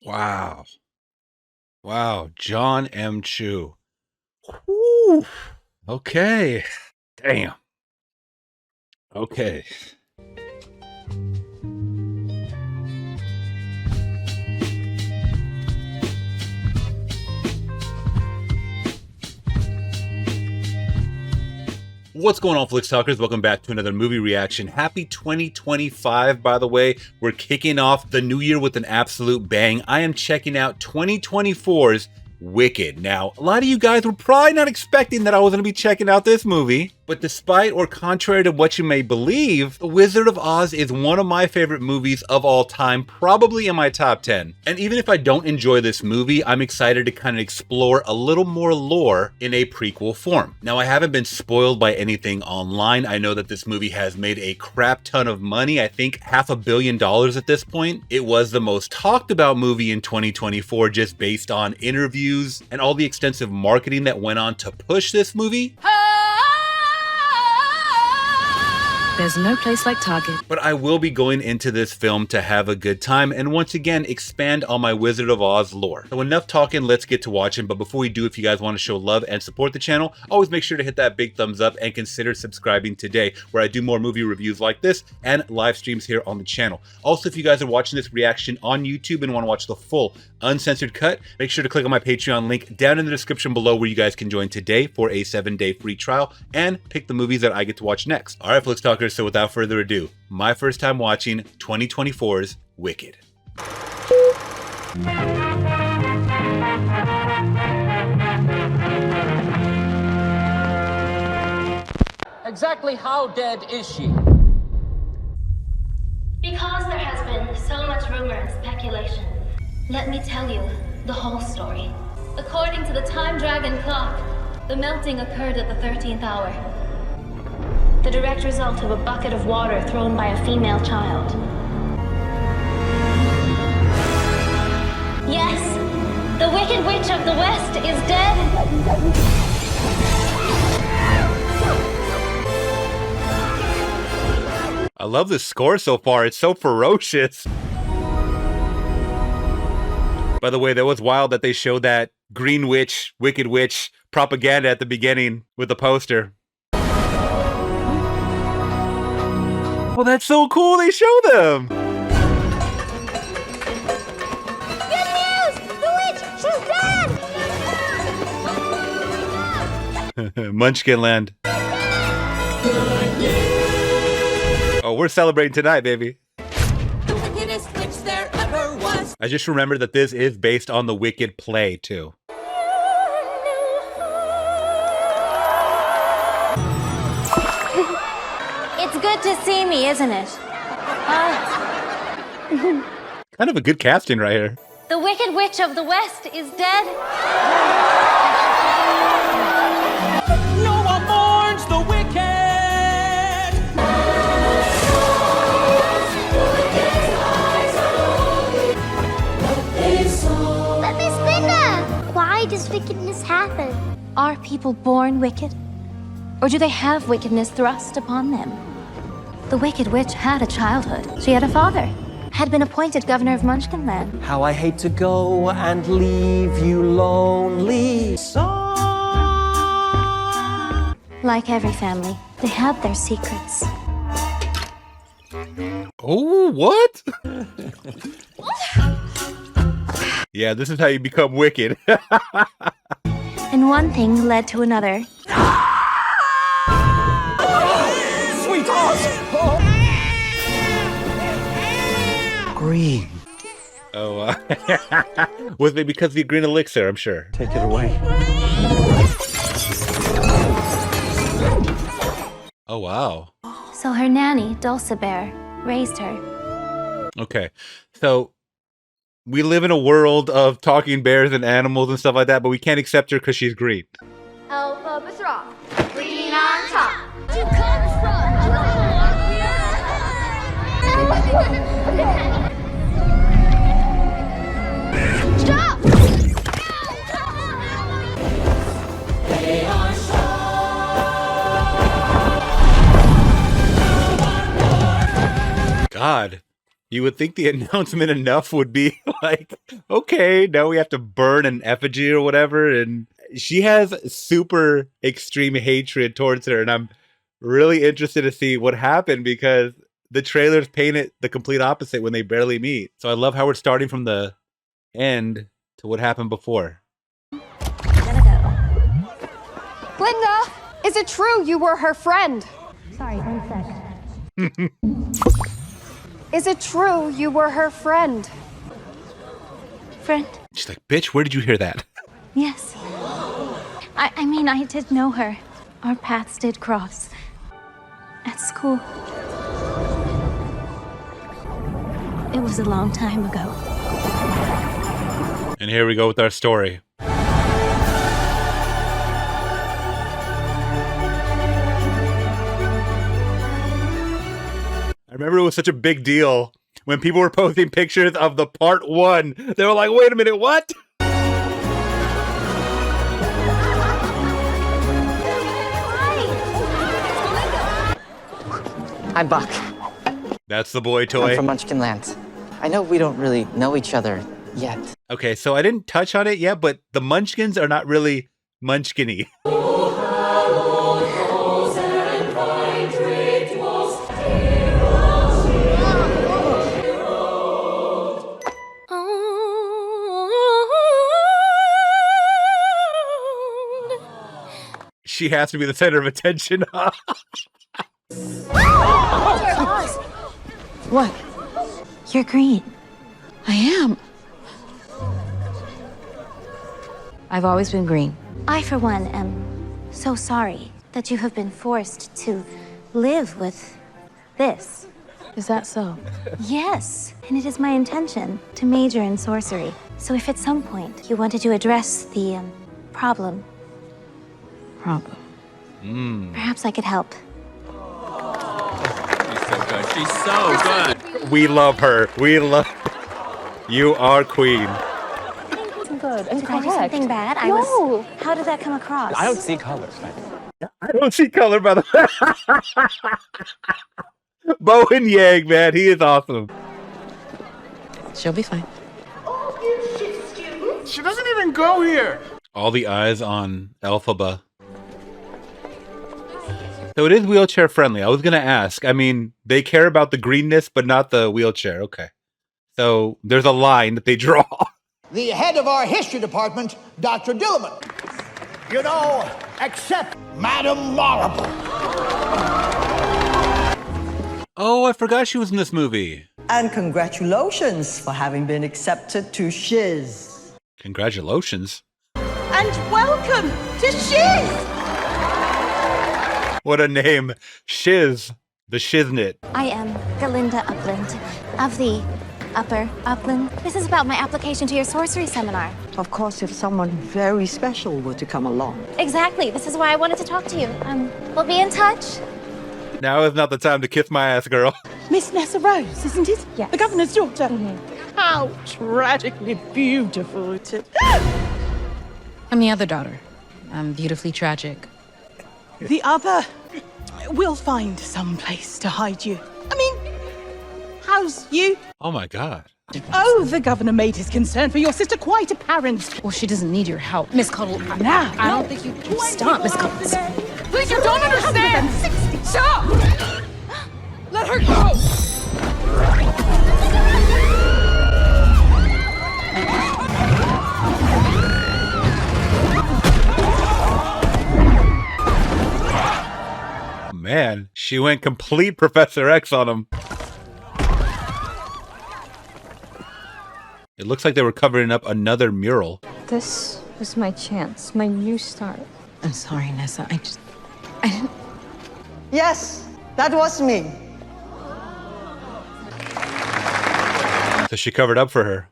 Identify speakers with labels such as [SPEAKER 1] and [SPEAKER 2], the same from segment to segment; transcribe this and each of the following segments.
[SPEAKER 1] Wow. Wow. John M. Chu. Whew. Okay. Damn. Okay. What's going on, Flix Talkers? Welcome back to another movie reaction. Happy 2025, by the way. We're kicking off the new year with an absolute bang. I am checking out 2024's Wicked. Now, a lot of you guys were probably not expecting that I was going to be checking out this movie, but despite or contrary to what you may believe, The Wizard of Oz is one of my favorite movies of all time, probably in my top 10. And even if I don't enjoy this movie, I'm excited to kind of explore a little more lore in a prequel form. Now, I haven't been spoiled by anything online. I know that this movie has made a crap ton of money. I think $500 million at this point. It was the most talked about movie in 2024 just based on interviews and all the extensive marketing that went on to push this movie.
[SPEAKER 2] There's no place like Target.
[SPEAKER 1] But I will be going into this film to have a good time and once again expand on my Wizard of Oz lore. So enough talking, let's get to watching. But before we do, if you guys want to show love and support the channel, always make sure to hit that big thumbs up and consider subscribing today, where I do more movie reviews like this and live streams here on the channel. Also, if you guys are watching this reaction on YouTube and want to watch the full uncensored cut, make sure to click on my Patreon link down in the description below, where you guys can join today for a 7-day free trial and pick the movies that I get to watch next. All right, Flix Talkers, so without further ado, my first time watching 2024's Wicked.
[SPEAKER 3] Exactly how dead is she?
[SPEAKER 4] Because there has been so much rumor and speculation, let me tell you the whole story. According to the Time Dragon clock, the melting occurred at the 13th hour. The direct result of a bucket of water thrown by a female child. Yes, the Wicked Witch of the West is dead.
[SPEAKER 1] I love the score so far. It's so ferocious. By the way, that was wild that they showed that Green Witch, Wicked Witch propaganda at the beginning with the poster. Well, that's so cool. They show them.
[SPEAKER 4] Good news! The witch, she's dead!
[SPEAKER 1] Munchkin Land. Oh, we're celebrating tonight, baby.
[SPEAKER 5] The wickedest witch there ever was.
[SPEAKER 1] I just remembered that this is based on the Wicked play, too.
[SPEAKER 4] It's good to see me, isn't it?
[SPEAKER 1] Kind of a good casting right here.
[SPEAKER 4] The Wicked Witch of the West is dead.
[SPEAKER 5] No one mourns the wicked.
[SPEAKER 4] Let me spin that! Why does wickedness happen? Are people born wicked? Or do they have wickedness thrust upon them? The Wicked Witch had a childhood. She had a father, had been appointed governor of Munchkinland.
[SPEAKER 6] How I hate to go and leave you lonely. So
[SPEAKER 4] Like every family, they have their secrets.
[SPEAKER 1] Oh, what? Yeah, this is how you become wicked.
[SPEAKER 4] And one thing led to another.
[SPEAKER 6] sweet Oz. Green.
[SPEAKER 1] Oh, was it because of the green elixir, I'm sure.
[SPEAKER 6] Take it away.
[SPEAKER 1] Oh, wow.
[SPEAKER 4] So her nanny, Dulcibert, raised her.
[SPEAKER 1] Okay, so we live in a world of talking bears and animals and stuff like that, but we can't accept her because she's green.
[SPEAKER 7] Elphaba rock, green on top.
[SPEAKER 4] You come
[SPEAKER 7] Stop!
[SPEAKER 1] God. You would think the announcement enough would be like, okay, now we have to burn an effigy or whatever. And she has super extreme hatred towards her. And I'm really interested to see what happened because the trailers paint it the complete opposite when they barely meet. So I love how we're starting from the end to what happened before.
[SPEAKER 7] Glinda, is it true you were her friend?
[SPEAKER 4] Sorry, 1 sec.
[SPEAKER 7] Is it true you were her friend?
[SPEAKER 4] Friend?
[SPEAKER 1] She's like, bitch, where did you hear that?
[SPEAKER 4] Yes. I mean, I did know her. Our paths did cross. At school. It was a long time ago.
[SPEAKER 1] And here we go with our story. I remember it was such a big deal when people were posting pictures of the part 1. They were like, wait a minute, what?
[SPEAKER 8] I'm Buck.
[SPEAKER 1] That's the boy toy.
[SPEAKER 8] I'm from Munchkin Land. I know we don't really know each other yet.
[SPEAKER 1] Okay, so I didn't touch on it yet, but the Munchkins are not really Munchkin-y. She has to be the center of attention.
[SPEAKER 8] What?
[SPEAKER 4] You're green.
[SPEAKER 2] I am. I've always been green.
[SPEAKER 4] I, for one, am so sorry that you have been forced to live with this.
[SPEAKER 2] Is that so?
[SPEAKER 4] Yes, and it is my intention to major in sorcery. So if at some point you wanted to address the problem, perhaps I could help.
[SPEAKER 9] She's so good.
[SPEAKER 1] We love her. We love. You are queen.
[SPEAKER 4] Good. Did I do something bad? No. How did that come across?
[SPEAKER 9] I don't see colors.
[SPEAKER 1] I don't see color, by the way. Bowen Yang, man, he is awesome.
[SPEAKER 2] She'll be fine.
[SPEAKER 9] She doesn't even go here.
[SPEAKER 1] All the eyes on Elphaba. So it is wheelchair friendly. I was going to ask. I mean, they care about the greenness, but not the wheelchair. Okay. So there's a line that they draw.
[SPEAKER 10] The head of our history department, Dr. Dillerman. You know, accept Madame Marble.
[SPEAKER 1] Oh, I forgot she was in this movie.
[SPEAKER 11] And congratulations for having been accepted to Shiz.
[SPEAKER 1] Congratulations.
[SPEAKER 11] And welcome to Shiz!
[SPEAKER 1] What a name. Shiz. The Shiznit.
[SPEAKER 4] I am Galinda Upland of the Upper Upland. This is about my application to your sorcery seminar.
[SPEAKER 11] Of course, if someone very special were to come along.
[SPEAKER 4] Exactly. This is why I wanted to talk to you. We'll be in touch.
[SPEAKER 1] Now is not the time to kiss my ass, girl.
[SPEAKER 5] Miss Nessa Rose, isn't it?
[SPEAKER 4] Yes.
[SPEAKER 5] The governor's daughter. How tragically beautiful it is.
[SPEAKER 2] I'm the other daughter. I'm beautifully tragic.
[SPEAKER 5] The other, we'll find some place to hide you. I mean, how's you?
[SPEAKER 1] Oh my God.
[SPEAKER 5] Oh, the governor made his concern for your sister quite apparent.
[SPEAKER 2] Well, she doesn't need your help. Miss Cuddle,
[SPEAKER 5] Now,
[SPEAKER 2] I don't think you can stop, Miss Cuddles.
[SPEAKER 5] Please, you don't understand. Stop! Let her go!
[SPEAKER 1] Man, she went complete Professor X on him. It looks like they were covering up another mural.
[SPEAKER 12] This was my chance, my new start.
[SPEAKER 2] I'm sorry, Nessa. I didn't.
[SPEAKER 11] Yes, that was me.
[SPEAKER 1] So she covered up for her.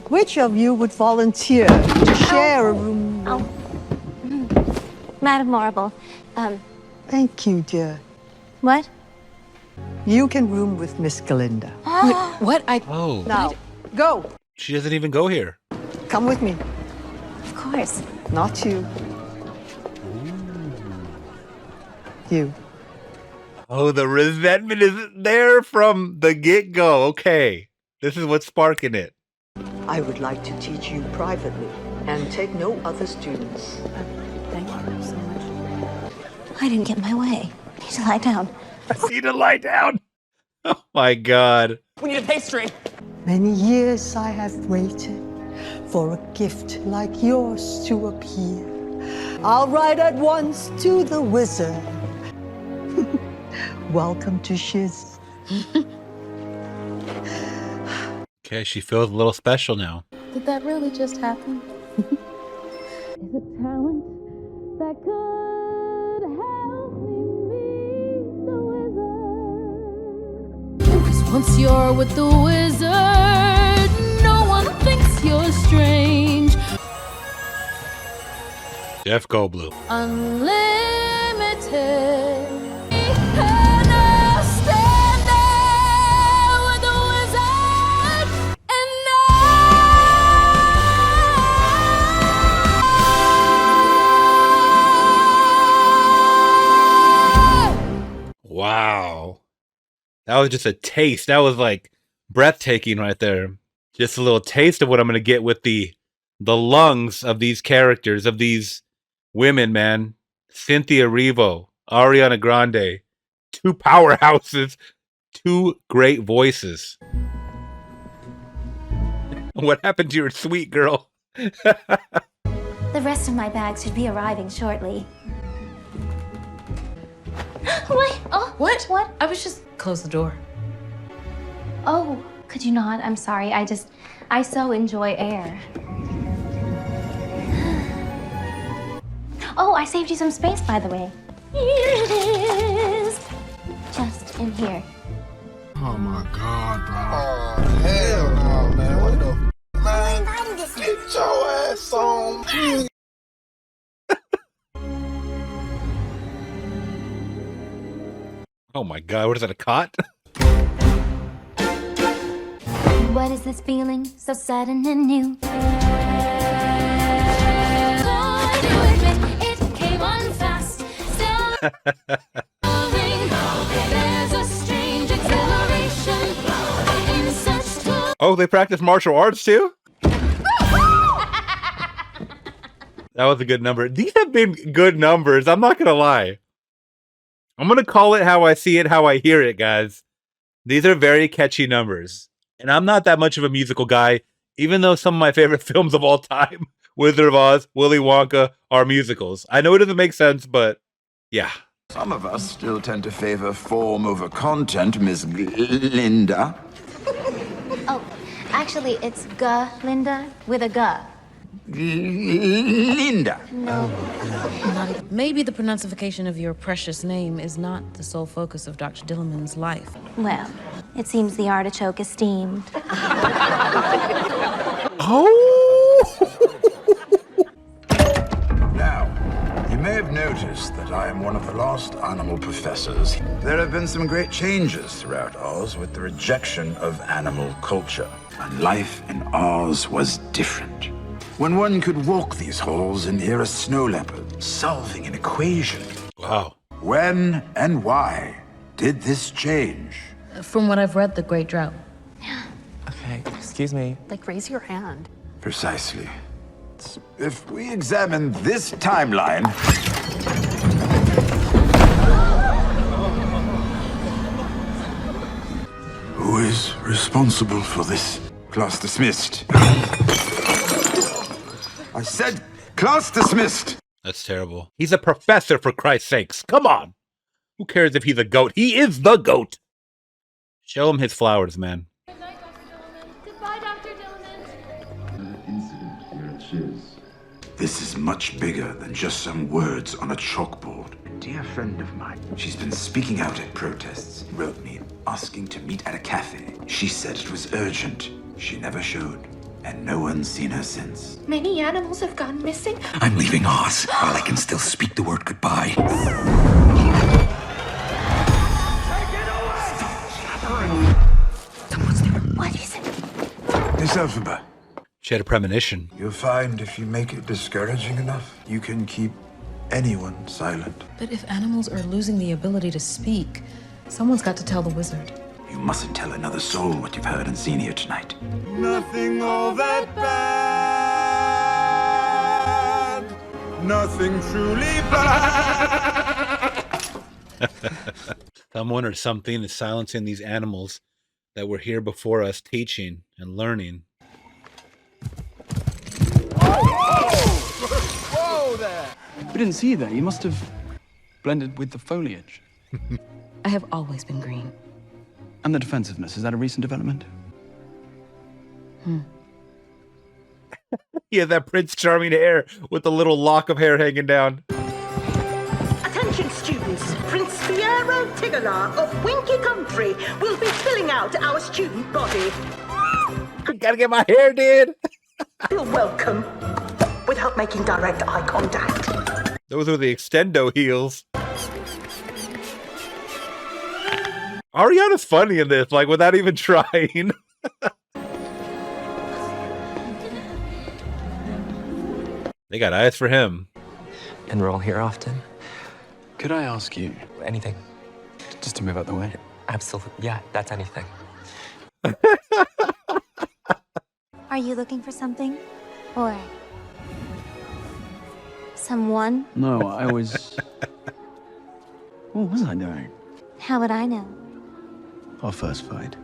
[SPEAKER 11] Which of you would volunteer to share a room?
[SPEAKER 4] Madame Marble,
[SPEAKER 11] Thank you, dear.
[SPEAKER 4] what?
[SPEAKER 11] You can room with Miss Galinda.
[SPEAKER 2] What?
[SPEAKER 1] Oh.
[SPEAKER 11] Now, go.
[SPEAKER 1] She doesn't even go here.
[SPEAKER 11] Come with me.
[SPEAKER 4] Of course.
[SPEAKER 11] Not you. You.
[SPEAKER 1] Oh, the resentment is there from the get-go. Okay. This is what's sparking it.
[SPEAKER 11] I would like to teach you privately and take no other students.
[SPEAKER 2] Thank you so much.
[SPEAKER 12] I didn't get in my way. I need to lie down.
[SPEAKER 1] I need to lie down. Oh my God.
[SPEAKER 5] We need a pastry.
[SPEAKER 11] Many years I have waited for a gift like yours to appear. I'll write at once to the wizard. Welcome to Shiz.
[SPEAKER 1] Okay, she feels a little special now.
[SPEAKER 2] Did that really just happen?
[SPEAKER 4] Is a talent that could help me meet the wizard.
[SPEAKER 2] 'Cause once you're with the wizard, no one thinks you're strange.
[SPEAKER 1] Jeff Goldblum.
[SPEAKER 2] Unlimited.
[SPEAKER 1] Wow. That was just a taste. That was like breathtaking right there. Just a little taste of what I'm going to get with the lungs of these characters, of these women, man. Cynthia Erivo, Ariana Grande. Two powerhouses. Two great voices. What happened to your sweet girl?
[SPEAKER 4] The rest of my bags should be arriving shortly. What? Oh,
[SPEAKER 2] What?
[SPEAKER 4] What?
[SPEAKER 2] I was just... Close the door.
[SPEAKER 4] Oh, could you not? I'm sorry. I so enjoy air. Oh, I saved you some space, by the way. Here it is. Just in here.
[SPEAKER 9] Oh my God, bro.
[SPEAKER 10] Oh, hell no, man. What the man? Get your ass on.
[SPEAKER 1] Oh my God, what is that, a cot?
[SPEAKER 4] What is this feeling so sudden and new? It came on fast. Still there's a strange exhilaration in such tone.
[SPEAKER 1] Oh, they practice martial arts too? That was a good number. These have been good numbers. I'm not going to lie. I'm going to call it how I see it, how I hear it, guys. These are very catchy numbers. And I'm not that much of a musical guy, even though some of my favorite films of all time, Wizard of Oz, Willy Wonka, are musicals. I know it doesn't make sense, but yeah.
[SPEAKER 13] Some of us still tend to favor form over content, Miss Galinda.
[SPEAKER 4] Oh, actually, it's Galinda with a G.
[SPEAKER 13] Linda.
[SPEAKER 4] No.
[SPEAKER 2] Maybe the pronunciation of your precious name is not the sole focus of Dr. Dillamond's life.
[SPEAKER 4] Well, it seems the artichoke is steamed.
[SPEAKER 1] Oh!
[SPEAKER 13] Now, you may have noticed that I am one of the lost animal professors. There have been some great changes throughout Oz with the rejection of animal culture. And life in Oz was different. When one could walk these halls and hear a snow leopard solving an equation.
[SPEAKER 1] Wow.
[SPEAKER 13] When and why did this change?
[SPEAKER 2] From what I've read, The Great Drought.
[SPEAKER 8] Okay, excuse me.
[SPEAKER 5] Like, raise your hand.
[SPEAKER 13] Precisely. If we examine this timeline... Who is responsible for this? Class dismissed. I said, class dismissed.
[SPEAKER 1] That's terrible. He's a professor, for Christ's sakes. Come on. Who cares if he's a goat? He is the goat. Show him his flowers, man.
[SPEAKER 4] Good night, Dr. Dillman. Goodbye, Dr. Dillman.
[SPEAKER 13] An incident here at Shiz. This is much bigger than just some words on a chalkboard. A dear friend of mine, she's been speaking out at protests, wrote me asking to meet at a cafe. She said it was urgent. She never showed. And no one's seen her since.
[SPEAKER 7] Many animals have gone missing.
[SPEAKER 13] I'm leaving Oz while I can still speak the word goodbye.
[SPEAKER 4] Someone's there. What is it?
[SPEAKER 13] Miss Elphaba.
[SPEAKER 1] She had a premonition.
[SPEAKER 13] You'll find if you make it discouraging enough, you can keep anyone silent.
[SPEAKER 2] But if animals are losing the ability to speak, someone's got to tell the wizard.
[SPEAKER 13] You mustn't tell another soul what you've heard and seen here tonight.
[SPEAKER 9] Nothing all that bad. Nothing truly bad.
[SPEAKER 1] Someone or something is silencing these animals that were here before us, teaching and learning.
[SPEAKER 14] Whoa there! We didn't see you there. You must have blended with the foliage.
[SPEAKER 2] I have always been green.
[SPEAKER 14] And the defensiveness, is that a recent development?
[SPEAKER 1] Yeah, that Prince Charming hair with the little lock of hair hanging down.
[SPEAKER 15] Attention students, Prince Piero Tigala of Winky Country will be filling out our student body.
[SPEAKER 1] I gotta get my hair did.
[SPEAKER 15] Feel welcome without making direct eye contact.
[SPEAKER 1] Those are the extendo heels. Ariana's funny in this, like without even trying. They got eyes for him.
[SPEAKER 6] Enroll here often?
[SPEAKER 14] Could I ask you?
[SPEAKER 6] Anything.
[SPEAKER 14] Just to move out the way?
[SPEAKER 6] Absolutely. Yeah, that's anything.
[SPEAKER 12] Are you looking for something? Or someone?
[SPEAKER 14] No, I was... What was I doing?
[SPEAKER 12] How would I know?
[SPEAKER 14] Our first fight.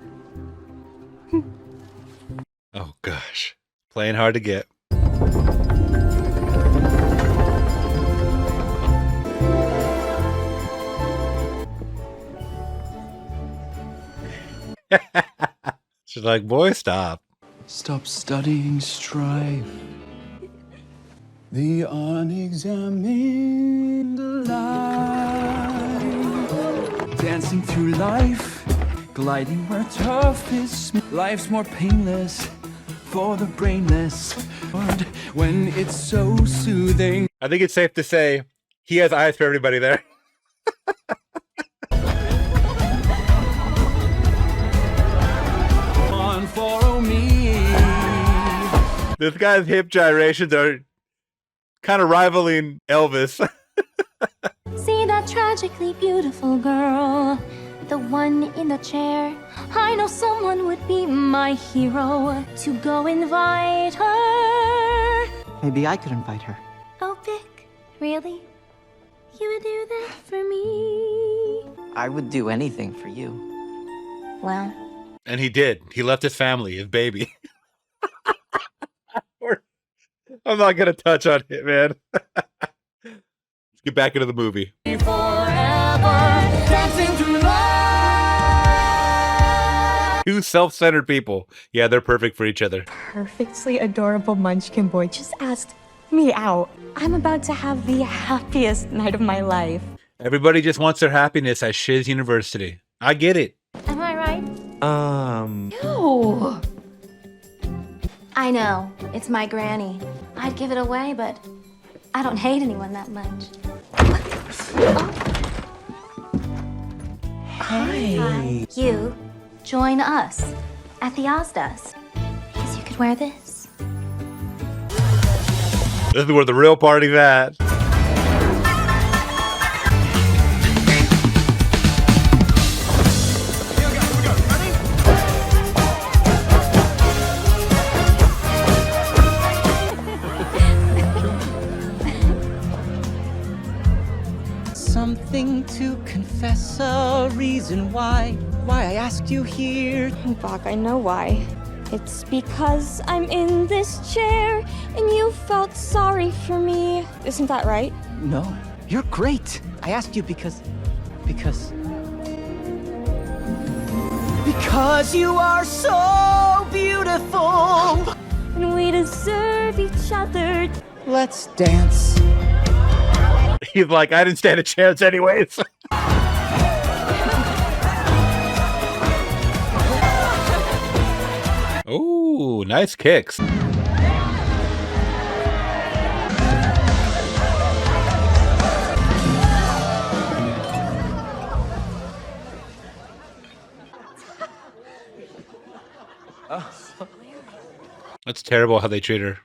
[SPEAKER 1] Oh gosh. Playing hard to get. She's like, boy, stop.
[SPEAKER 14] Stop studying strife. The unexamined life. Dancing through life. Gliding where tough is. Life's more painless for the brainless. When it's so soothing.
[SPEAKER 1] I think it's safe to say he has eyes for everybody there.
[SPEAKER 14] Follow me.
[SPEAKER 1] This guy's hip gyrations are kind of rivaling Elvis.
[SPEAKER 12] See that tragically beautiful girl, the one in the chair. I know someone would be my hero to go invite her.
[SPEAKER 8] Maybe I could invite her.
[SPEAKER 12] Oh, Vic, really? You would do that for me?
[SPEAKER 8] I would do anything for you.
[SPEAKER 12] Well...
[SPEAKER 1] And he did. He left his family, his baby. I'm not going to touch on it, man. Let's get back into the movie. Two self-centered people. Yeah, they're perfect for each other.
[SPEAKER 5] Perfectly adorable munchkin boy just asked me out. I'm about to have the happiest night of my life.
[SPEAKER 1] Everybody just wants their happiness at Shiz University. I get it.
[SPEAKER 12] Am I right?
[SPEAKER 5] No.
[SPEAKER 12] I know, it's my granny. I'd give it away, but I don't hate anyone that much. Hi. You join us at the Ozdas. Because you could wear this.
[SPEAKER 1] This is where the real party's at.
[SPEAKER 11] Something to confess, a reason why I asked you here.
[SPEAKER 12] Bach, I know why. It's because I'm in this chair and you felt sorry for me. Isn't that right?
[SPEAKER 11] No, you're great. I asked you because you are so beautiful.
[SPEAKER 12] And we deserve each other.
[SPEAKER 11] Let's dance.
[SPEAKER 1] He's like, I didn't stand a chance anyways. Ooh, nice kicks. That's terrible how they treat her.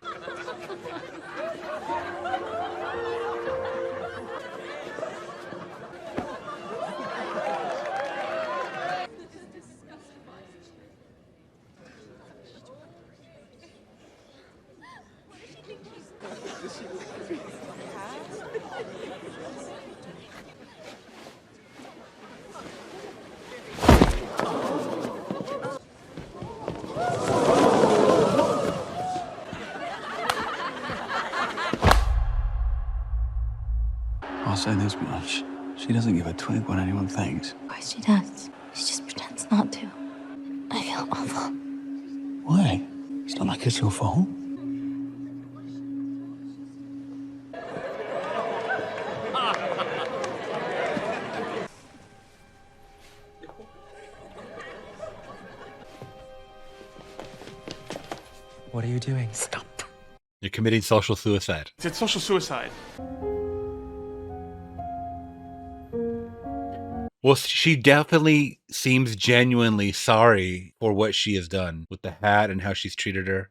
[SPEAKER 14] I'll say this much. She doesn't give a twig what anyone thinks.
[SPEAKER 12] Of course she does. She just pretends not to. I feel awful.
[SPEAKER 14] Why? It's not like it's your fault.
[SPEAKER 6] What are you doing? Stop.
[SPEAKER 1] You're committing social suicide.
[SPEAKER 16] It's social suicide.
[SPEAKER 1] Well, she definitely seems genuinely sorry for what she has done with the hat and how she's treated her.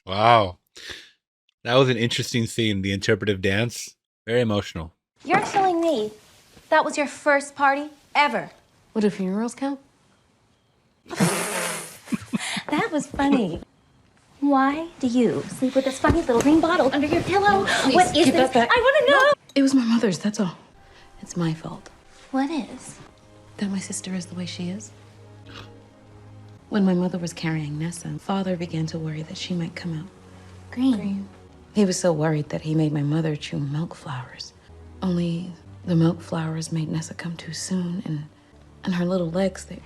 [SPEAKER 1] Wow. That was an interesting scene, the interpretive dance. Very emotional.
[SPEAKER 12] You're telling me that was your first party ever?
[SPEAKER 2] What do funerals count?
[SPEAKER 12] That was funny. Why do you sleep with this funny little green bottle under your pillow?
[SPEAKER 2] Please,
[SPEAKER 12] What is
[SPEAKER 2] keep
[SPEAKER 12] this?
[SPEAKER 2] that back.
[SPEAKER 12] I want to know.
[SPEAKER 2] It was my mother's, that's all. It's my fault.
[SPEAKER 12] What is?
[SPEAKER 2] That my sister is the way she is. When my mother was carrying Nessa, father began to worry that she might come out
[SPEAKER 12] green.
[SPEAKER 2] He was so worried that he made my mother chew milk flowers. Only the milk flowers made Nessa come too soon, and her little legs there.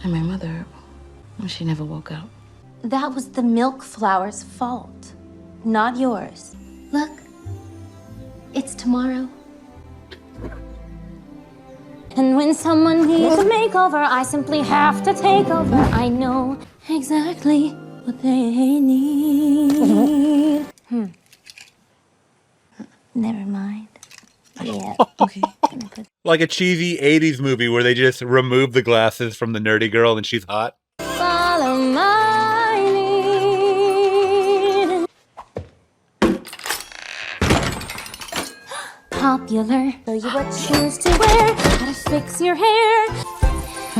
[SPEAKER 2] And my mother, well, she never woke up.
[SPEAKER 12] That was the milk flower's fault, not yours. Look, it's tomorrow. And when someone needs a makeover, I simply have to take over. I know exactly what they need. Never mind. Yeah.
[SPEAKER 2] Okay.
[SPEAKER 1] Like a cheesy 80s movie where they just remove the glasses from the nerdy girl and she's hot.
[SPEAKER 12] Follow my lead. Popular. Show you what shoes to wear. How to fix your hair.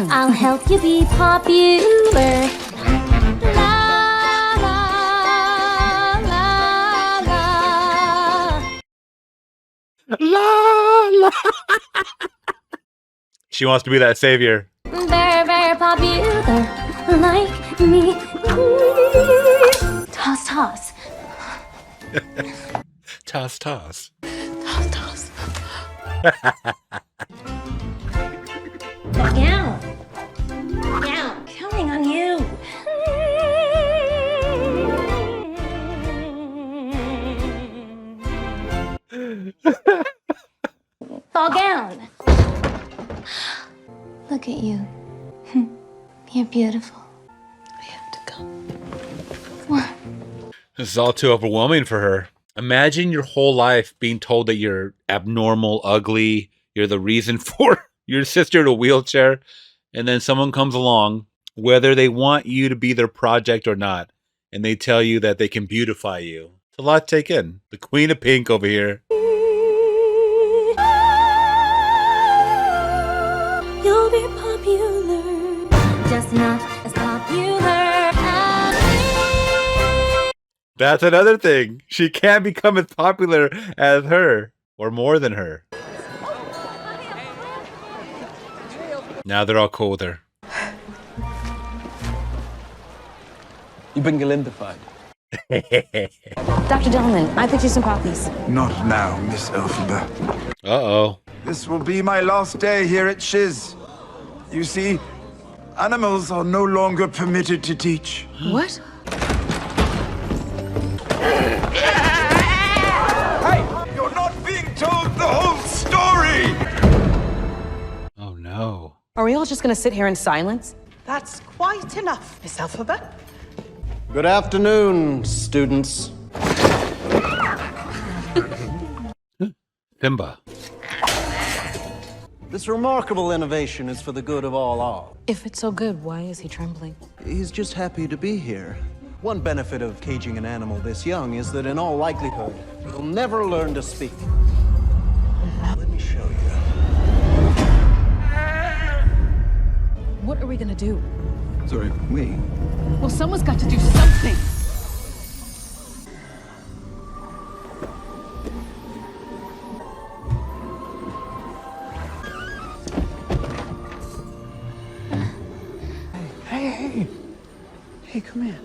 [SPEAKER 12] I'll help you be popular. La la la la.
[SPEAKER 1] La la. She wants to be that savior.
[SPEAKER 12] Very, very popular. Like me. Toss, toss.
[SPEAKER 1] Toss, toss.
[SPEAKER 2] Toss, toss.
[SPEAKER 12] Down. Down. Counting on you. Fall down. Look at you. You're beautiful.
[SPEAKER 2] I have to go.
[SPEAKER 12] What?
[SPEAKER 1] This is all too overwhelming for her. Imagine your whole life being told that you're abnormal, ugly, you're the reason for your sister in a wheelchair, and then someone comes along, whether they want you to be their project or not, and they tell you that they can beautify you. It's a lot to take in. The Queen of Pink over here.
[SPEAKER 12] You'll be popular, just not as popular as me.
[SPEAKER 1] That's another thing. She can't become as popular as her, or more than her. Now they're all cool with her.
[SPEAKER 14] You've been Galindified.
[SPEAKER 2] Dr. Dillman, I picked you some poppies.
[SPEAKER 13] Not now, Miss Elphaba.
[SPEAKER 1] Uh-oh.
[SPEAKER 13] This will be my last day here at Shiz. You see, animals are no longer permitted to teach.
[SPEAKER 2] What?
[SPEAKER 13] Hey! You're not being told the whole story!
[SPEAKER 1] Oh, no.
[SPEAKER 2] Are we all just gonna sit here in silence?
[SPEAKER 15] That's quite enough, Miss Elphaba.
[SPEAKER 6] Good afternoon, students.
[SPEAKER 1] Simba.
[SPEAKER 6] This remarkable innovation is for the good of all.
[SPEAKER 2] If it's so good, why is he trembling?
[SPEAKER 6] He's just happy to be here. One benefit of caging an animal this young is that in all likelihood, he'll never learn to speak. Let me show you.
[SPEAKER 2] What are we gonna do?
[SPEAKER 14] Sorry, we?
[SPEAKER 2] Well, someone's got to do something.
[SPEAKER 14] Hey, come here.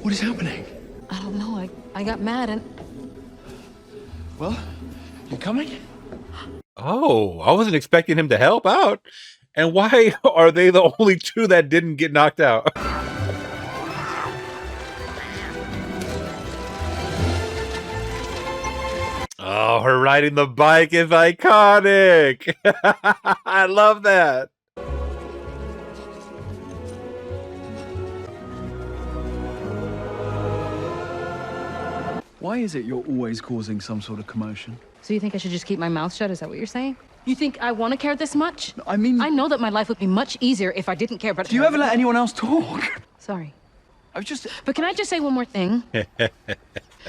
[SPEAKER 14] What is happening?
[SPEAKER 2] I don't know. I got mad and...
[SPEAKER 14] Well, you coming?
[SPEAKER 1] Oh, I wasn't expecting him to help out. And why are they the only two that didn't get knocked out? Oh, her riding the bike is iconic. I love that.
[SPEAKER 14] Why is it you're always causing some sort of commotion?
[SPEAKER 2] So you think I should just keep my mouth shut? Is that what you're saying? You think I want to care this much?
[SPEAKER 14] I mean...
[SPEAKER 2] I know that my life would be much easier if I didn't care, but...
[SPEAKER 14] Do you ever let anyone else talk?
[SPEAKER 2] Sorry.
[SPEAKER 14] I was just...
[SPEAKER 2] But can I just say one more thing?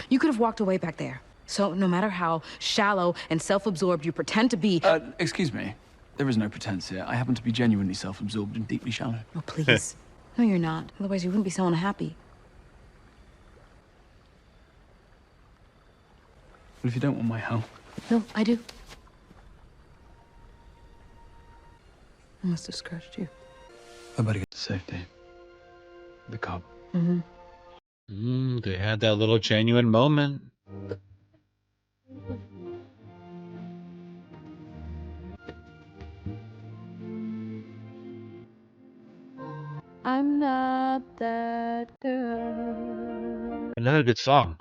[SPEAKER 2] You could have walked away back there. So no matter how shallow and self-absorbed you pretend to be...
[SPEAKER 14] excuse me. There is no pretense here. I happen to be genuinely self-absorbed and deeply shallow.
[SPEAKER 2] Oh, please. No, you're not. Otherwise, you wouldn't be so unhappy.
[SPEAKER 14] But if you don't want my help...
[SPEAKER 2] No, I do. I must have scratched you.
[SPEAKER 14] I better get to safety. The cop.
[SPEAKER 2] Mm-hmm.
[SPEAKER 1] They had that little genuine moment.
[SPEAKER 2] I'm not that girl.
[SPEAKER 1] Another good song.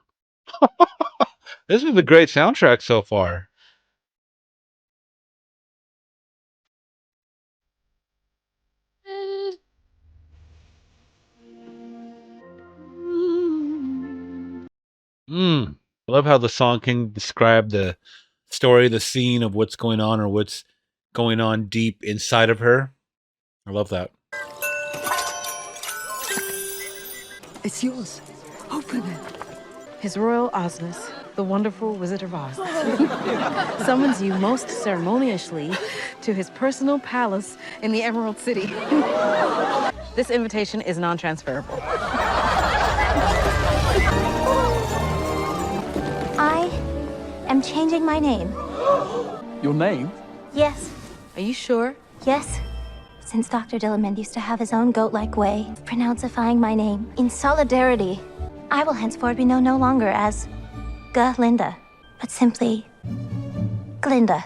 [SPEAKER 1] This is a great soundtrack so far. I love how the song can describe the story, the scene of what's going on or what's going on deep inside of her. I love that.
[SPEAKER 11] It's yours. Open it.
[SPEAKER 2] His Royal Osness, the wonderful Wizard of Oz, summons you most ceremoniously to his personal palace in the Emerald City. This invitation is non-transferable.
[SPEAKER 12] I am changing my name.
[SPEAKER 14] Your name?
[SPEAKER 12] Yes.
[SPEAKER 2] Are you sure?
[SPEAKER 12] Yes. Since Dr. Dillamond used to have his own goat-like way of pronouncifying my name, in solidarity, I will henceforth be known no longer as Galinda, but simply Galinda.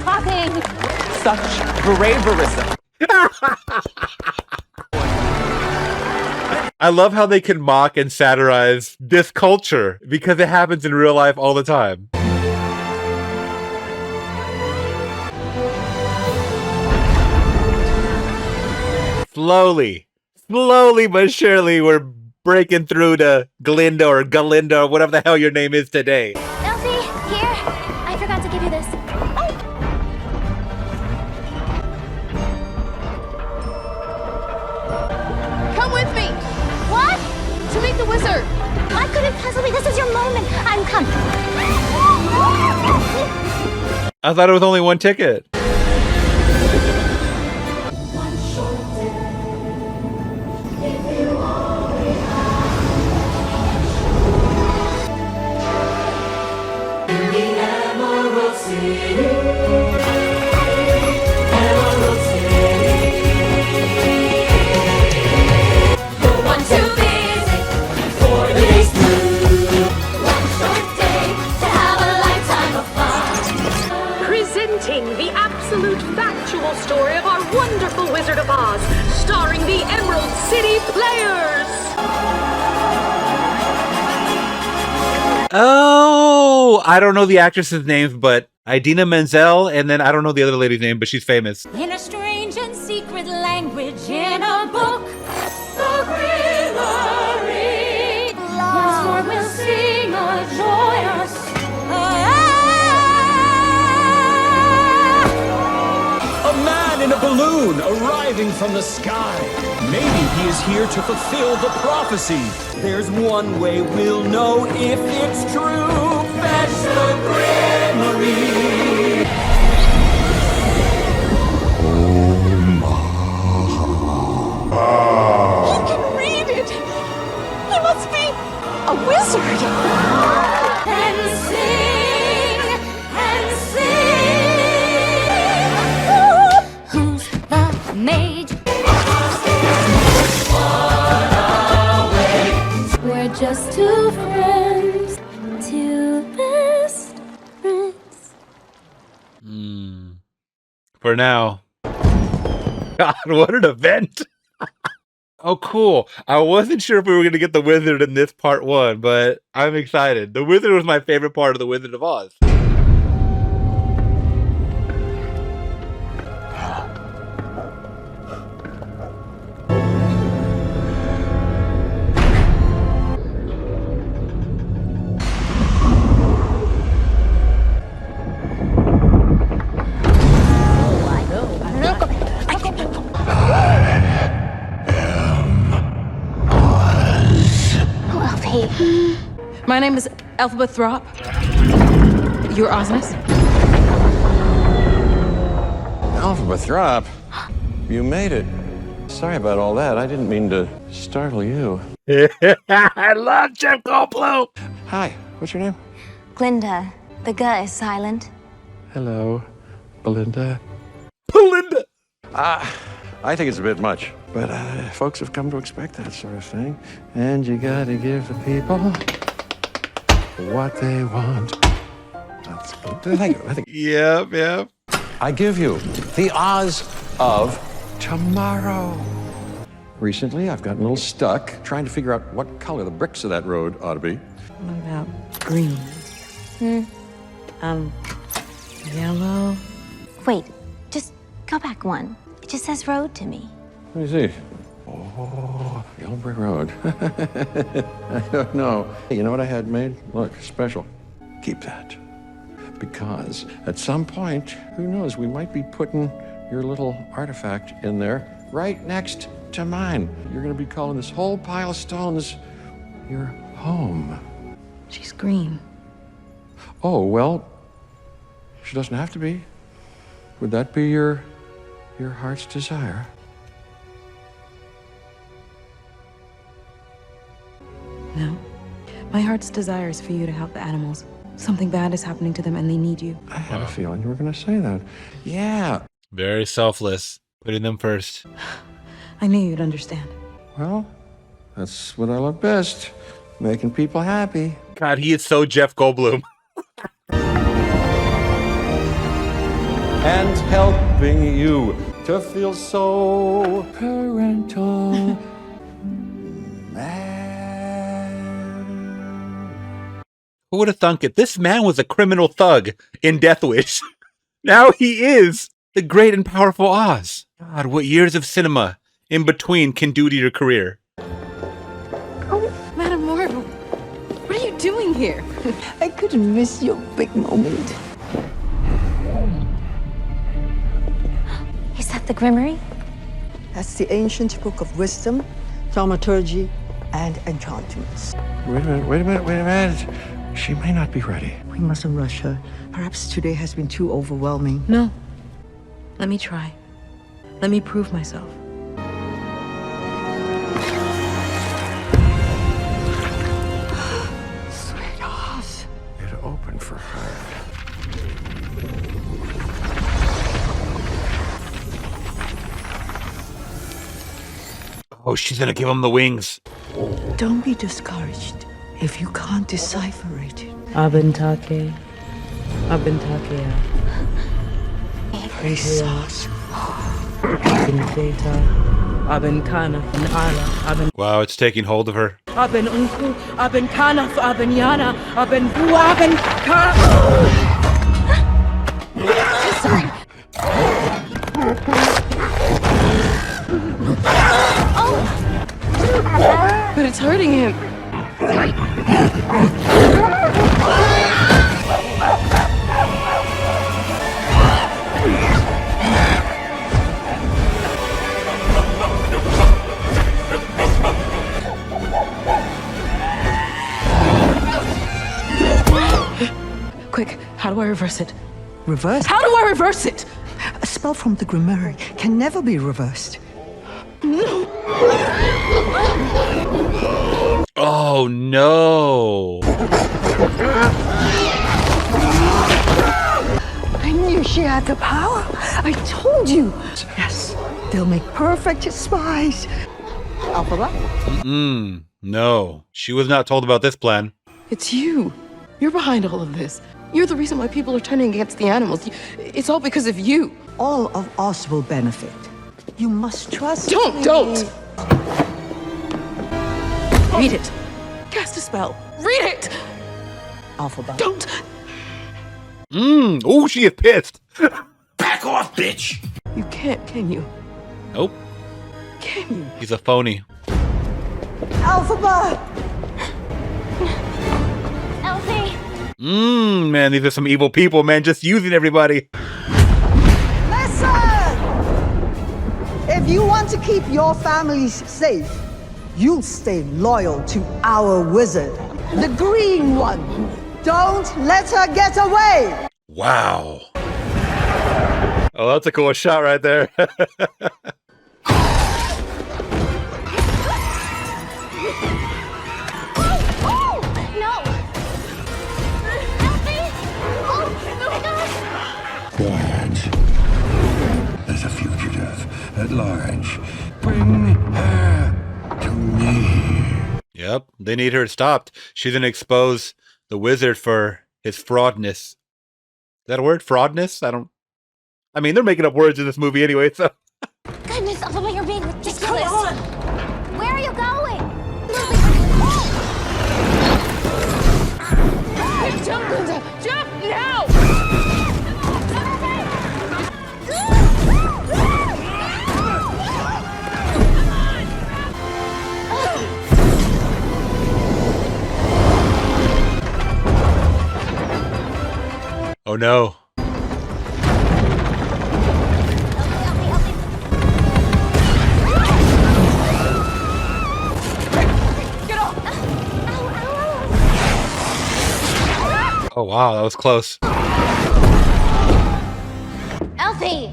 [SPEAKER 8] Talking! Such braverism.
[SPEAKER 1] I love how they can mock and satirize this culture because it happens in real life all the time. Slowly but surely, we're breaking through to Galinda or Galinda or whatever the hell your name is today.
[SPEAKER 12] Elsie, here! I forgot to give you this.
[SPEAKER 2] Come with me!
[SPEAKER 12] What?
[SPEAKER 2] To meet the wizard!
[SPEAKER 12] Why could it possibly? This is your moment. I'm coming.
[SPEAKER 1] I thought it was only one ticket.
[SPEAKER 15] Presenting the absolute factual story of our wonderful Wizard of Oz, starring the Emerald City Players.
[SPEAKER 1] Oh, I don't know the actress's names, but Idina Menzel, and then I don't know the other lady's name, but she's famous.
[SPEAKER 12] In a strange and secret language, in a book, the Grillery, once more we'll sing a joyous
[SPEAKER 14] balloon arriving from the sky. Maybe he is here to fulfill the prophecy. There's one way we'll know if it's true. Fetch the Grimoire.
[SPEAKER 5] He can read it! He must be a wizard!
[SPEAKER 12] And sing, and sing. Who's the mage? We're just two friends, two best friends.
[SPEAKER 1] For now. God, what an event! Oh, cool. I wasn't sure if we were going to get the wizard in this part 1, but I'm excited. The wizard was my favorite part of The Wizard of Oz.
[SPEAKER 2] My name is Elphaba Throp. Your Osmus?
[SPEAKER 6] Elphaba Throp, you made it. Sorry about all that. I didn't mean to startle you.
[SPEAKER 1] I love Jeff Goldblum.
[SPEAKER 6] Hi, what's your name?
[SPEAKER 4] Glinda. The G is silent.
[SPEAKER 6] Hello, Belinda.
[SPEAKER 1] Belinda!
[SPEAKER 6] I think it's a bit much, but folks have come to expect that sort of thing. And you gotta give the people what they want. That's good. Thank you.
[SPEAKER 1] Yep.
[SPEAKER 6] I give you the Oz of tomorrow. Recently, I've gotten a little stuck trying to figure out what color the bricks of that road ought to be.
[SPEAKER 2] What about green? Yellow?
[SPEAKER 4] Wait, just go back one. It just says road to me.
[SPEAKER 6] Let me see. Oh, Yellow Brick Road. I don't know. Hey, you know what I had made? Look, special. Keep that. Because at some point, who knows, we might be putting your little artifact in there right next to mine. You're going to be calling this whole pile of stones your home.
[SPEAKER 2] She's green.
[SPEAKER 6] Oh, well, she doesn't have to be. Would that be your heart's desire?
[SPEAKER 2] No. My heart's desire is for you to help the animals. Something bad is happening to them and they need you.
[SPEAKER 6] I had a feeling you were going to say that. Yeah.
[SPEAKER 1] Very selfless. Putting them first.
[SPEAKER 2] I knew you'd understand.
[SPEAKER 6] Well, that's what I love best. Making people happy.
[SPEAKER 1] God, he is so Jeff Goldblum.
[SPEAKER 6] And helping you to feel so parental.
[SPEAKER 1] Who would have thunk it? This man was a criminal thug in Death Wish. Now he is the great and powerful Oz. God, what years of cinema in between can do to your career.
[SPEAKER 2] Oh, Madame Marvel, what are you doing here?
[SPEAKER 11] I couldn't miss your big moment.
[SPEAKER 4] Is that the Grimoire?
[SPEAKER 11] That's the ancient book of wisdom, thaumaturgy, and enchantments.
[SPEAKER 6] Wait a minute. She may not be ready.
[SPEAKER 11] We mustn't rush her. Perhaps today has been too overwhelming.
[SPEAKER 2] No. Let me try. Let me prove myself.
[SPEAKER 11] Sweetheart.
[SPEAKER 6] It opened for her.
[SPEAKER 1] Oh, she's gonna give him the wings.
[SPEAKER 11] Don't be discouraged if you can't decipher it.
[SPEAKER 2] Abentake.
[SPEAKER 11] Resource.
[SPEAKER 1] Wow, it's taking hold of her.
[SPEAKER 2] Sorry. But it's hurting him.
[SPEAKER 11] How do I reverse it? Reverse?
[SPEAKER 15] How do I reverse it?
[SPEAKER 11] A spell from the Grimoire can never be reversed.
[SPEAKER 15] No.
[SPEAKER 1] Oh no.
[SPEAKER 11] I knew she had the power. I told you. Yes, they'll make perfect spies. Elphaba?
[SPEAKER 1] No. She was not told about this plan.
[SPEAKER 15] It's you. You're behind all of this. You're the reason why people are turning against the animals. It's all because of you.
[SPEAKER 11] All of us will benefit. You must trust me.
[SPEAKER 15] Don't! Read it. Cast a spell. Read it!
[SPEAKER 11] Elphaba.
[SPEAKER 15] Don't!
[SPEAKER 1] Oh, she is pissed.
[SPEAKER 10] Back off, bitch!
[SPEAKER 15] You can't, can you?
[SPEAKER 1] Nope.
[SPEAKER 15] Can you?
[SPEAKER 1] He's a phony.
[SPEAKER 11] Elphaba!
[SPEAKER 12] Elsie!
[SPEAKER 1] Man, these are some evil people, man, just using everybody.
[SPEAKER 11] Listen! If you want to keep your families safe, you'll stay loyal to our wizard, the green one. Don't let her get away!
[SPEAKER 1] Wow. Oh, that's a cool shot right there.
[SPEAKER 6] Quiet. There's a fugitive at large. Bring her to me.
[SPEAKER 1] Yep, they need her stopped. She's gonna expose the wizard for his fraudness. Is that a word? Fraudness? I mean, they're making up words in this movie anyway, so.
[SPEAKER 12] Goodness, Elphaba, you're being ridiculous.
[SPEAKER 15] Come on!
[SPEAKER 12] Where are you going?
[SPEAKER 15] Jump, Linda! Jump now!
[SPEAKER 1] Oh no. Oh wow, that was close.
[SPEAKER 12] Elsie!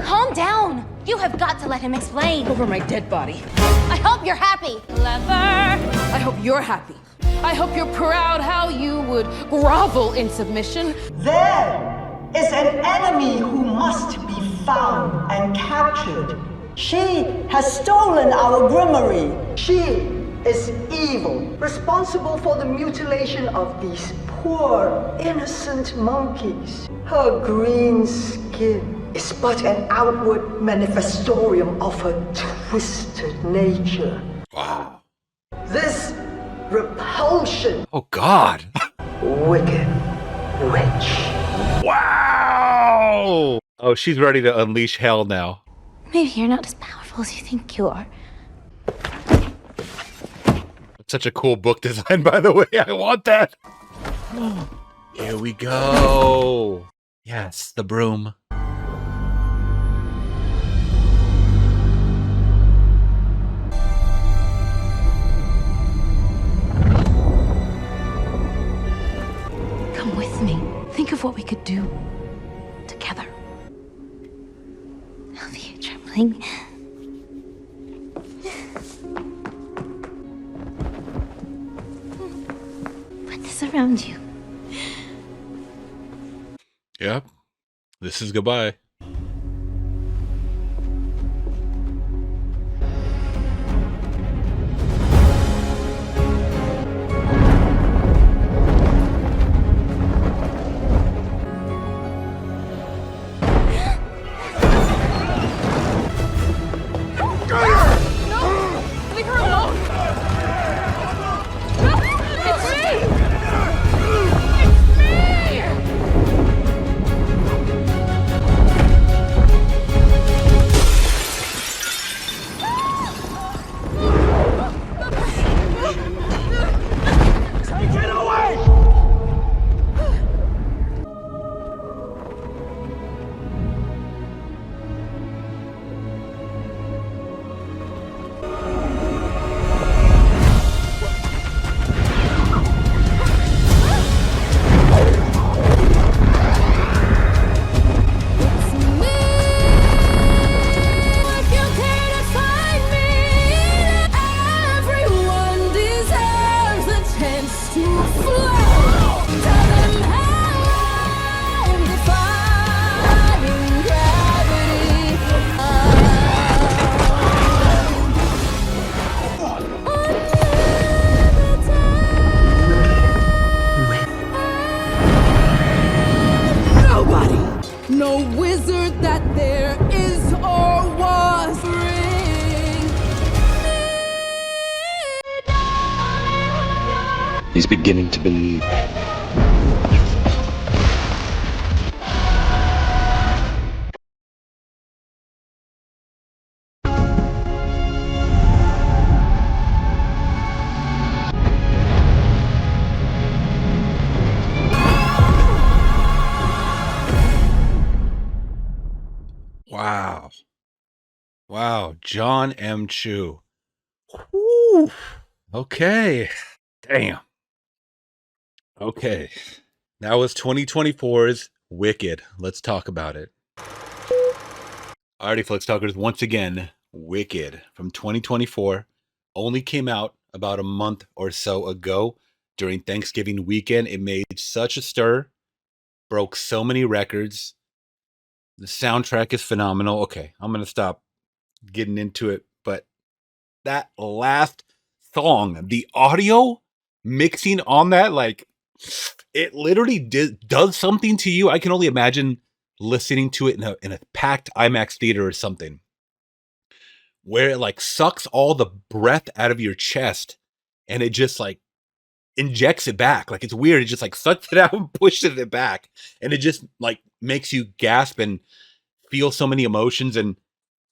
[SPEAKER 12] Calm down! You have got to let him explain.
[SPEAKER 15] Over my dead body.
[SPEAKER 12] I hope you're happy. Clever.
[SPEAKER 15] I hope you're happy. I hope you're proud how you would grovel in submission.
[SPEAKER 11] There is an enemy who must be found and captured. She has stolen our grimoire. She is evil, responsible for the mutilation of these poor, innocent monkeys. Her green skin is but an outward manifestorium of her twisted nature.
[SPEAKER 1] Wow.
[SPEAKER 11] This repulsion.
[SPEAKER 1] Oh God.
[SPEAKER 11] Wicked witch.
[SPEAKER 1] Wow. Oh, she's ready to unleash hell now.
[SPEAKER 12] Maybe you're not as powerful as you think you are.
[SPEAKER 1] Such a cool book design, by the way. I want that. Here we go. Yes, the broom.
[SPEAKER 2] Come with me. Think of what we could do together.
[SPEAKER 12] Elsie, you're trembling. Put this around you.
[SPEAKER 1] Yep. This is goodbye.
[SPEAKER 15] Leave her alone! It's me! It's me!
[SPEAKER 16] He's beginning to believe.
[SPEAKER 1] Wow. Wow. John M. Chu. Whew. Okay. Damn. Okay. That was 2024's Wicked. Let's talk about it. Alrighty, Flicks Talkers. Once again, Wicked from 2024 only came out about a month or so ago during Thanksgiving weekend. It made such a stir, broke so many records. The soundtrack is phenomenal. Okay, I'm going to stop getting into it, but that last song, the audio mixing on that, like, it literally does something to you. I can only imagine listening to it in a packed IMAX theater or something, where it like sucks all the breath out of your chest and it just like injects it back. Like, it's weird. It just like sucks it out and pushes it back, and it just like makes you gasp and feel so many emotions. And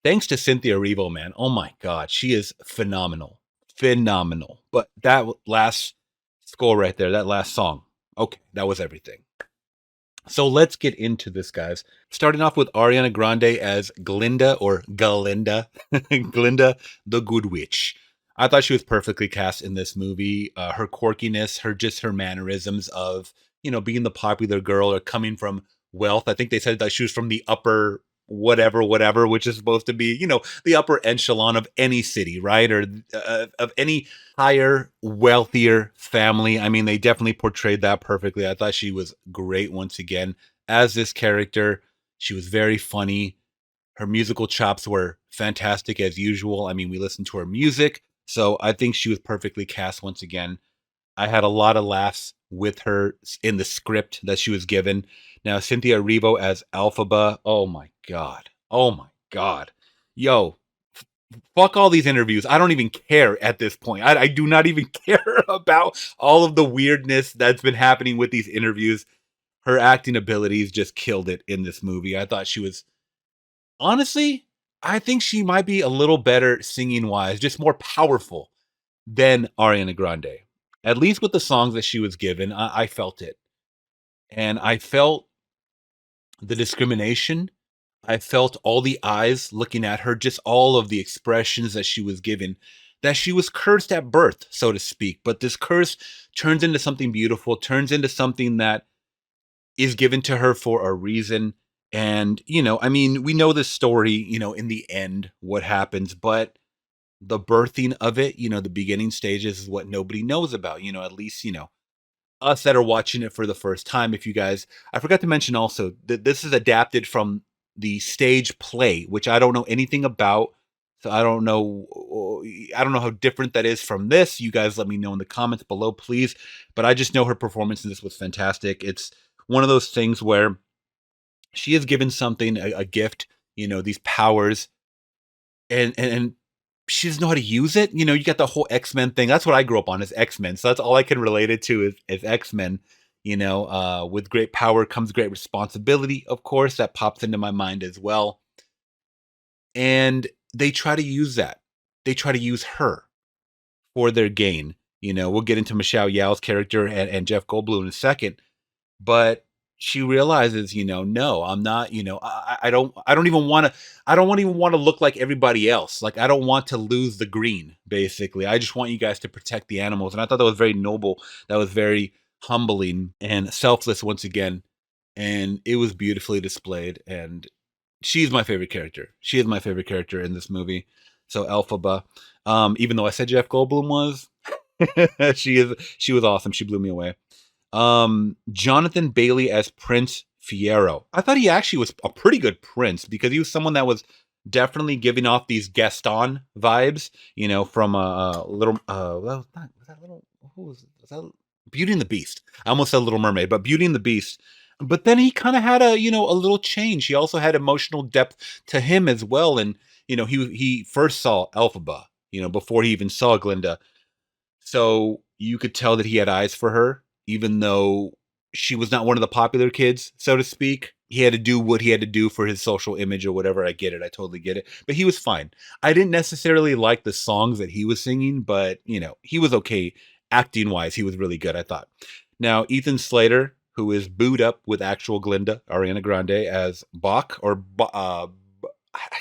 [SPEAKER 1] thanks to Cynthia Erivo, man. Oh my God, she is phenomenal. Phenomenal. But that last score right there, that last song, okay, that was everything. So let's get into this, guys. Starting off with Ariana Grande as Glinda, or Galinda. Glinda, the Good Witch. I thought she was perfectly cast in this movie. Her quirkiness, her mannerisms of, being the popular girl or coming from wealth. I think they said that she was from the upper whatever, which is supposed to be, the upper echelon of any city, right? Or of any higher, wealthier family. I mean, they definitely portrayed that perfectly. I thought she was great once again as this character. She was very funny. Her musical chops were fantastic as usual. I mean, we listened to her music, so I think she was perfectly cast once again. I had a lot of laughs with her in the script that she was given. Now, Cynthia Erivo as Elphaba. Oh my God. Oh my God. Yo, fuck all these interviews. I don't even care at this point. I do not even care about all of the weirdness that's been happening with these interviews. Her acting abilities just killed it in this movie. I thought she was, honestly, I think she might be a little better singing wise, just more powerful than Ariana Grande. At least with the songs that she was given, I felt it. And I felt the discrimination. I felt all the eyes looking at her, just all of the expressions that she was given, that she was cursed at birth, so to speak. But this curse turns into something beautiful, turns into something that is given to her for a reason. And, I mean, we know this story, in the end, what happens, but the birthing of it, the beginning stages is what nobody knows about, at least, us that are watching it for the first time. If you guys, I forgot to mention also that this is adapted from the stage play, which I don't know anything about. So I don't know how different that is from this. You guys let me know in the comments below, please. But I just know her performance in this was fantastic. It's one of those things where she is given something, a gift, these powers, and she doesn't know how to use it. You got the whole X-Men thing. That's what I grew up on, is X-Men. So that's all I can relate it to is X-Men. With great power comes great responsibility, of course. That pops into my mind as well. And they try to use that. They try to use her for their gain. We'll get into Michelle Yeoh's character and Jeff Goldblum in a second. But she realizes, no, I'm not, I don't even want to look like everybody else. Like, I don't want to lose the green, basically. I just want you guys to protect the animals. And I thought that was very noble. That was very humbling and selfless once again. And it was beautifully displayed. And she's my favorite character. She is my favorite character in this movie. So Elphaba, even though I said Jeff Goldblum was, she was awesome. She blew me away. Jonathan Bailey as Prince Fiyero. I thought he actually was a pretty good prince, because he was someone that was definitely giving off these Gaston vibes, from was that Beauty and the Beast. I almost said Little Mermaid, but Beauty and the Beast. But then he kind of had a little change. He also had emotional depth to him as well. And, he first saw Elphaba, before he even saw Glinda. So, you could tell that he had eyes for her, even though she was not one of the popular kids, so to speak. He had to do what he had to do for his social image or whatever. I get it. I totally get it. But he was fine. I didn't necessarily like the songs that he was singing, but, he was okay acting-wise. He was really good, I thought. Now, Ethan Slater, who is booed up with actual Glinda, Ariana Grande, as Bach, or I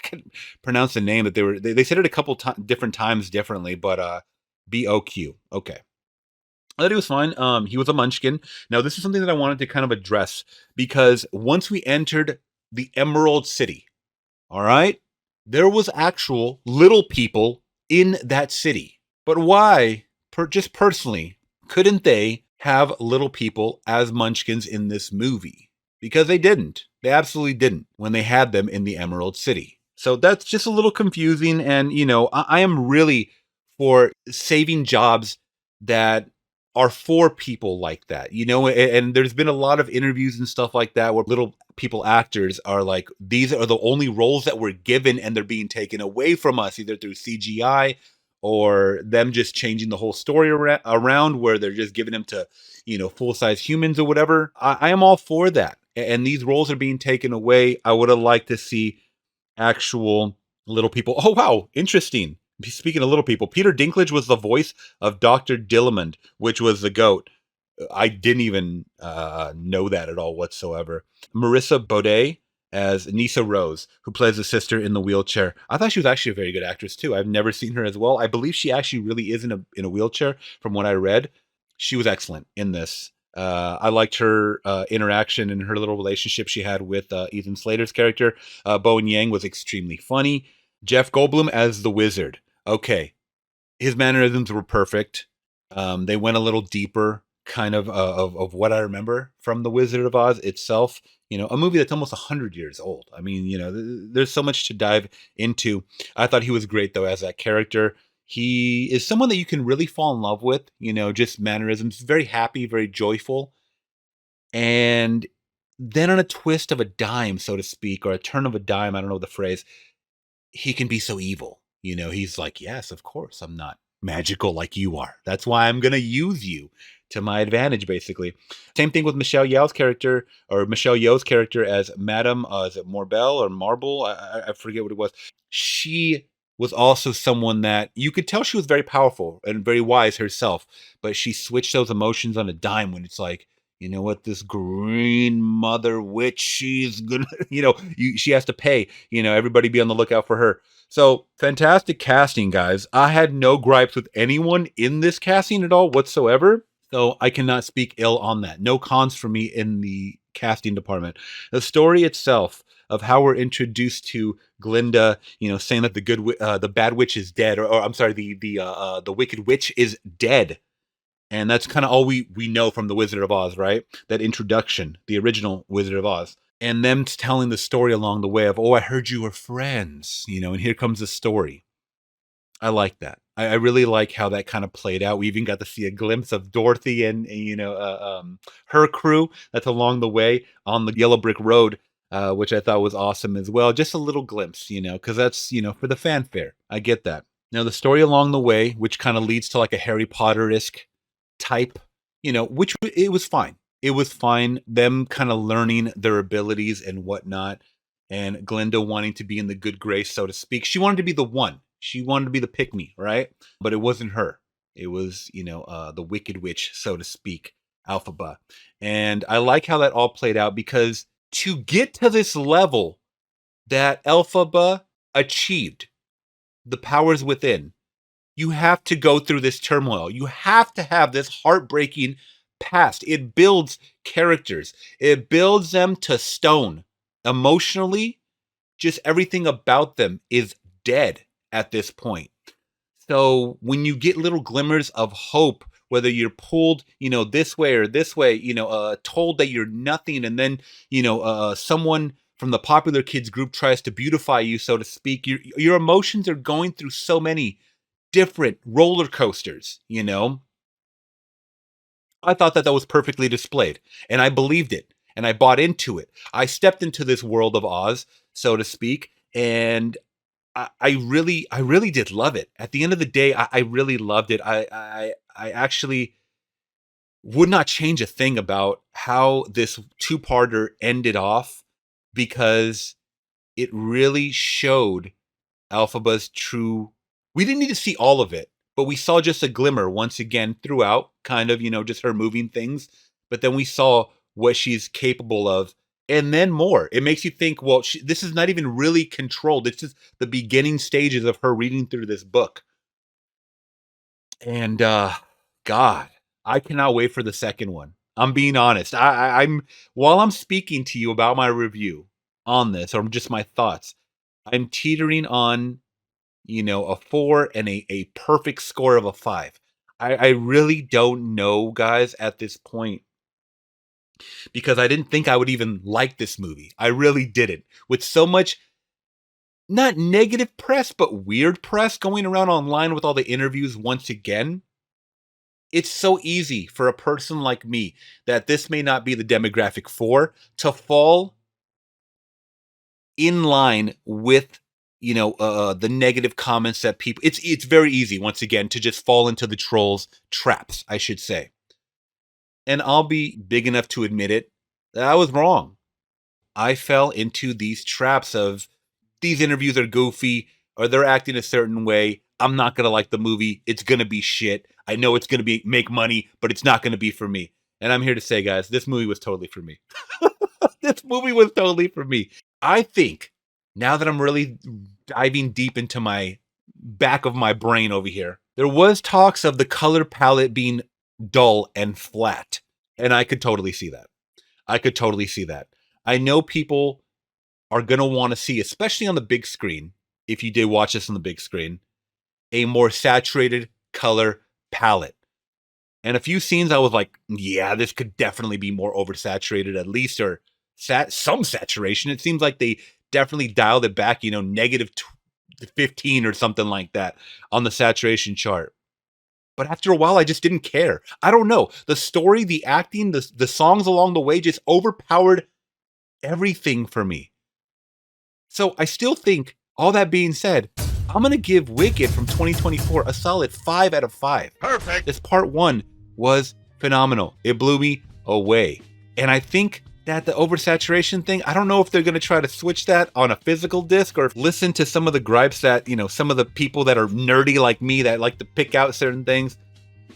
[SPEAKER 1] can't pronounce the name that they said it a couple different times differently, but B-O-Q. Okay. I thought he was fine. He was a munchkin. Now, this is something that I wanted to kind of address, because once we entered the Emerald City, all right, there was actual little people in that city. But why, just personally, couldn't they have little people as munchkins in this movie? Because they didn't. They absolutely didn't when they had them in the Emerald City. So that's just a little confusing. And, I am really for saving jobs that are for people like that, and there's been a lot of interviews and stuff like that where little people actors are like, these are the only roles that we're given and they're being taken away from us, either through CGI or them just changing the whole story around where they're just giving them to, full-size humans or whatever. I am all for that. And these roles are being taken away. I would have liked to see actual little people. Oh, wow. Interesting. Speaking of little people, Peter Dinklage was the voice of Dr. Dillamond, which was the goat. I didn't even know that at all whatsoever. Marissa Baudet as Nisa Rose, who plays the sister in the wheelchair. I thought she was actually a very good actress too. I've never seen her as well. I believe she actually really is in a wheelchair from what I read. She was excellent in this. I liked her interaction and her little relationship she had with Ethan Slater's character. Bowen Yang was extremely funny. Jeff Goldblum as the wizard. Okay, his mannerisms were perfect. They went a little deeper, kind of what I remember from The Wizard of Oz itself. A movie that's almost 100 years old. I mean, there's so much to dive into. I thought he was great, though, as that character. He is someone that you can really fall in love with, just mannerisms. Very happy, very joyful. And then on a twist of a dime, so to speak, or a turn of a dime, I don't know the phrase, he can be so evil. He's like, yes, of course, I'm not magical like you are. That's why I'm going to use you to my advantage, basically. Same thing with Michelle Yeoh's character as Madame, is it Morbel or Marble? I forget what it was. She was also someone that you could tell she was very powerful and very wise herself, but she switched those emotions on a dime when it's like, you know what, this green mother witch, she's gonna, she has to pay, everybody be on the lookout for her. So fantastic casting, guys. I had no gripes with anyone in this casting at all whatsoever. So I cannot speak ill on that. No cons for me in the casting department. The story itself of how we're introduced to Glinda, saying that the bad witch is dead, or I'm sorry, the wicked witch is dead. And that's kind of all we know from The Wizard of Oz, right? That introduction, the original Wizard of Oz. And them telling the story along the way of, oh, I heard you were friends, and here comes the story. I like that. I really like how that kind of played out. We even got to see a glimpse of Dorothy and her crew that's along the way on the Yellow Brick Road, which I thought was awesome as well. Just a little glimpse, because that's, for the fanfare. I get that. Now, the story along the way, which kind of leads to like a Harry Potter-esque type, which it was fine. It was fine. Them kind of learning their abilities and whatnot, and Glinda wanting to be in the good grace, so to speak. She wanted to be the one. She wanted to be the pick-me, right? But it wasn't her. It was, the wicked witch, so to speak, Elphaba. And I like how that all played out, because to get to this level that Elphaba achieved, the powers within, you have to go through this turmoil. You have to have this heartbreaking past. It builds characters. It builds them to stone. Emotionally, just everything about them is dead at this point. So when you get little glimmers of hope, whether you're pulled, this way or this way, told that you're nothing, and then, someone from the popular kids group tries to beautify you, so to speak, your emotions are going through so many different roller coasters, I thought that was perfectly displayed, and I believed it, and I bought into it. I stepped into this world of Oz, so to speak, and I really did love it. At the end of the day, I really loved it. I I actually would not change a thing about how this two-parter ended off, because it really showed Elphaba's true... We didn't need to see all of it, but we saw just a glimmer once again throughout, kind of, just her moving things. But then we saw what she's capable of, and then more. It makes you think, well, this is not even really controlled. It's just the beginning stages of her reading through this book. And God, I cannot wait for the second one. I'm being honest. I'm while I'm speaking to you about my review on this, or just my thoughts, I'm teetering on, a 4 and a perfect score of a 5. I really don't know, guys, at this point, because I didn't think I would even like this movie. I really didn't. With so much, not negative press, but weird press going around online with all the interviews once again, it's so easy for a person like me, that this may not be the demographic for, to fall in line with the negative comments that people... It's very easy, once again, to just fall into the trolls' traps, I should say. And I'll be big enough to admit it, that I was wrong. I fell into these traps of, these interviews are goofy, or they're acting a certain way. I'm not going to like the movie. It's going to be shit. I know it's going to make money, but it's not going to be for me. And I'm here to say, guys, this movie was totally for me. This movie was totally for me. I think, now that I'm really diving deep into my back of my brain over here, there was talks of the color palette being dull and flat. And I could totally see that. I know people are going to want to see, especially on the big screen, if you did watch this on the big screen, a more saturated color palette. And a few scenes I was like, yeah, this could definitely be more oversaturated, at least, or some saturation. It seems like they definitely dialed it back, negative 15 or something like that on the saturation chart. But after a while, I just didn't care. I don't know. The story, the acting, the songs along the way just overpowered everything for me. So I still think, all that being said, I'm going to give Wicked from 2024 a solid 5 out of 5.
[SPEAKER 9] Perfect.
[SPEAKER 1] This part 1 was phenomenal. It blew me away. And I think that the oversaturation thing, I don't know if they're going to try to switch that on a physical disc, or listen to some of the gripes that, some of the people that are nerdy like me that like to pick out certain things.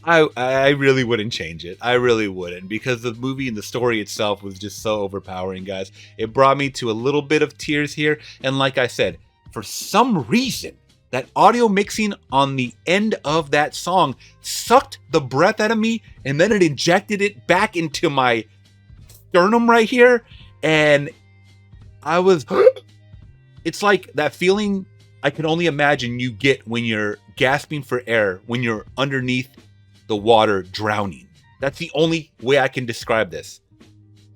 [SPEAKER 1] I really wouldn't change it. I really wouldn't, because the movie and the story itself was just so overpowering, guys. It brought me to a little bit of tears here. And like I said, for some reason, that audio mixing on the end of that song sucked the breath out of me, and then it injected it back into my sternum right here, and I was... It's like that feeling I can only imagine you get when you're gasping for air, when you're underneath the water drowning. That's the only way I can describe this.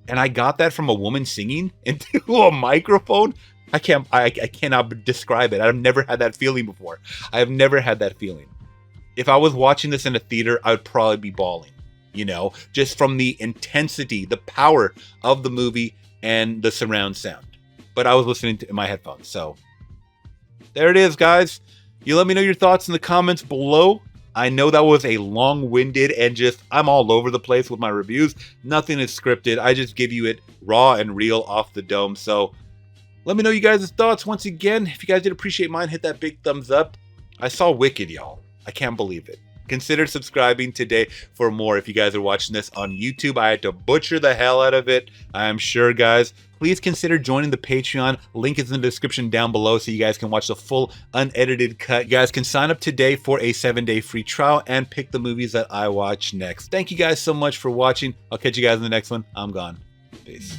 [SPEAKER 1] And I got that from a woman singing into a microphone. I cannot describe it. I've never had that feeling before. I have never had that feeling. If I was watching this in a theater, I would probably be bawling, just from the intensity, the power of the movie and the surround sound. But I was listening to in my headphones. So there it is, guys. You let me know your thoughts in the comments below. I know that was a long-winded and I'm all over the place with my reviews. Nothing is scripted. I just give you it raw and real off the dome. So let me know you guys' thoughts once again. If you guys did appreciate mine, hit that big thumbs up. I saw Wicked, y'all. I can't believe it. Consider subscribing today for more if you guys are watching this on YouTube. I had to butcher the hell out of it, I'm sure, guys. Please consider joining the Patreon. Link is in the description down below so you guys can watch the full unedited cut. You guys can sign up today for a 7-day free trial and pick the movies that I watch next. Thank you guys so much for watching. I'll catch you guys in the next one. I'm gone. Peace.